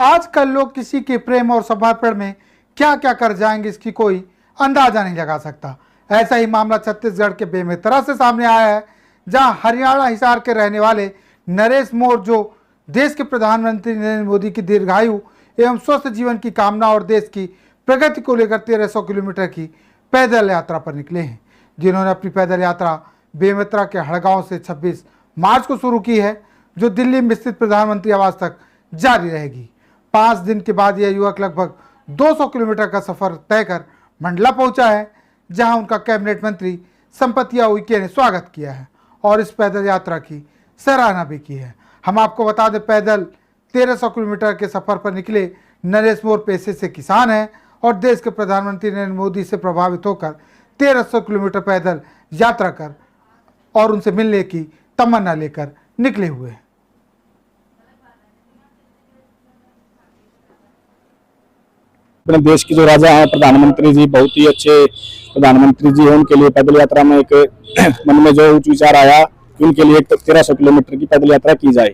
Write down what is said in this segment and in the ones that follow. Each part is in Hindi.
आजकल लोग किसी के प्रेम और समर्पण में क्या क्या कर जाएंगे इसकी कोई अंदाजा नहीं लगा सकता। ऐसा ही मामला छत्तीसगढ़ के बेमेतरा से सामने आया है, जहां हरियाणा हिसार के रहने वाले नरेश मोर, जो देश के प्रधानमंत्री नरेंद्र मोदी की दीर्घायु एवं स्वस्थ जीवन की कामना और देश की प्रगति को लेकर 1300 किलोमीटर की पैदल यात्रा पर निकले हैं, जिन्होंने अपनी पैदल यात्रा बेमेतरा के हड़गांव से 26 मार्च को शुरू की है, जो दिल्ली में स्थित प्रधानमंत्री आवास तक जारी रहेगी। 5 दिन के बाद यह युवक लगभग 200 किलोमीटर का सफर तय कर मंडला पहुंचा है, जहां उनका कैबिनेट मंत्री संपतिया उइके ने स्वागत किया है और इस पैदल यात्रा की सराहना भी की है। हम आपको बता दें, पैदल 1300 किलोमीटर के सफर पर निकले नरेश मोर पेशे से किसान हैं और देश के प्रधानमंत्री नरेंद्र मोदी से प्रभावित होकर 1300 किलोमीटर पैदल यात्रा कर और उनसे मिलने की तमन्ना लेकर निकले हुए हैं। अपने देश के जो राजा हैं प्रधानमंत्री जी, बहुत ही अच्छे प्रधानमंत्री जी हैं। उनके लिए पैदल यात्रा में एक मन में जो उच्च विचार आया कि उनके लिए 1300 किलोमीटर की पैदल यात्रा की जाए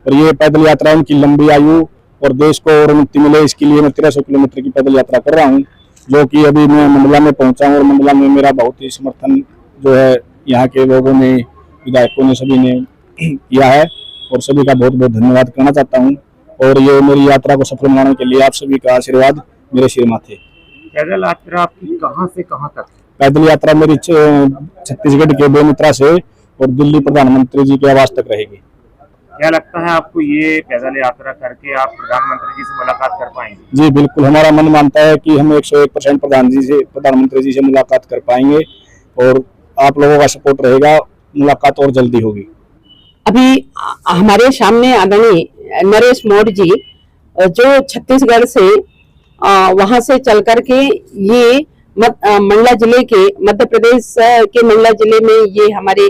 और ये पैदल यात्रा उनकी लंबी आयु और देश को और मुक्ति मिले, इसके लिए मैं 1300 किलोमीटर की पैदल यात्रा कर रहा हूँ, जो कि अभी मैं मंडला में पहुंचा हूँ और मंडला में मेरा बहुत ही समर्थन जो है यहाँ के लोगों ने, विधायकों ने, सभी ने किया है और सभी का बहुत बहुत धन्यवाद करना चाहता हूँ। और ये मेरी यात्रा को सफल बनाने के लिए आप सभी का आशीर्वाद मेरे सिर माथे। पैदल यात्रा आपकी कहाँ से कहाँ तक? पैदल यात्रा मेरी छत्तीसगढ़ के बेमेतरा से और दिल्ली प्रधानमंत्री जी के आवास तक रहेगी। क्या लगता है आपको, ये पैदल यात्रा करके आप प्रधानमंत्री जी से मुलाकात कर पाएंगे? जी बिल्कुल, हमारा मन मानता है कि हम 101% प्रधानमंत्री जी से मुलाकात कर पाएंगे और आप लोगों का सपोर्ट रहेगा, मुलाकात और जल्दी होगी। अभी हमारे सामने आदरणीय नरेश मोर जी, जो छत्तीसगढ़ से वहां से चल करके ये मंडला जिले के, मध्य प्रदेश के मंडला जिले में ये हमारे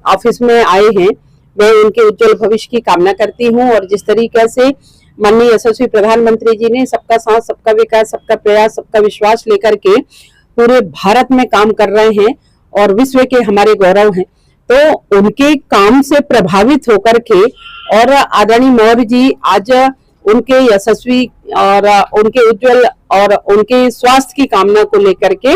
ऑफिस में आए हैं। मैं उनके उज्जवल भविष्य की कामना करती हूं और जिस तरीके से माननीय यशस्वी प्रधानमंत्री जी ने सबका साथ, सबका विकास, सबका प्रयास, सबका विश्वास लेकर के पूरे भारत में काम कर रहे हैं और विश्व के हमारे गौरव हैं, तो उनके काम से प्रभावित होकर के और आदरणीय मोर जी आज उनके यशस्वी और उनके उज्जवल और उनके स्वास्थ्य की कामना को लेकर के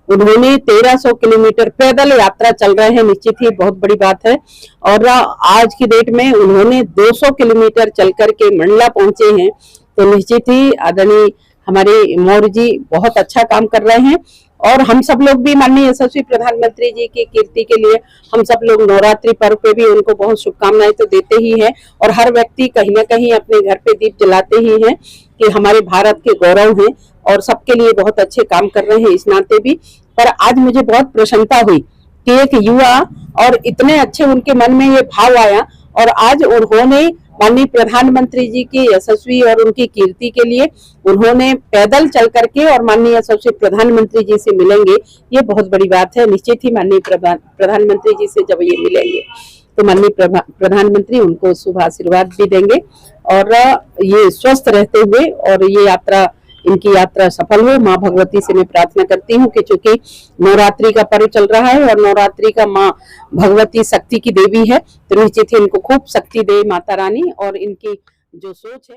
उन्होंने 1300 किलोमीटर पैदल यात्रा चल रहे हैं। निश्चित ही बहुत बड़ी बात है और आज की डेट में उन्होंने 200 किलोमीटर चल करके मंडला पहुंचे हैं, तो निश्चित ही आदरणीय हमारे मोर जी बहुत अच्छा काम कर रहे हैं। और हम सब लोग भी माननीय यशस्वी प्रधानमंत्री जी की कीर्ति के लिए हम सब लोग नवरात्रि पर्व पे भी उनको बहुत शुभकामनाएं तो देते ही हैं और हर व्यक्ति कहीं ना कहीं अपने घर पे दीप जलाते ही हैं कि हमारे भारत के गौरव हैं और सबके लिए बहुत अच्छे काम कर रहे हैं इस नाते भी। पर आज मुझे बहुत प्रसन्नता हुई कि एक युवा और इतने अच्छे उनके मन में ये भाव आया और आज उन्होंने माननीय प्रधानमंत्री जी की यशस्वी और उनकी कीर्ति के लिए उन्होंने पैदल चल करके और माननीय यशस्वी प्रधानमंत्री जी से मिलेंगे, ये बहुत बड़ी बात है। निश्चित ही माननीय प्रधानमंत्री जी से जब ये मिलेंगे तो माननीय प्रधानमंत्री उनको शुभ आशीर्वाद भी देंगे और ये स्वस्थ रहते हुए और ये यात्रा, इनकी यात्रा सफल हो। माँ भगवती से मैं प्रार्थना करती हूँ कि चूंकि नवरात्रि का पर्व चल रहा है और नवरात्रि का माँ भगवती शक्ति की देवी है, तो निश्चित ही इनको खूब शक्ति दे माता रानी और इनकी जो सोच है।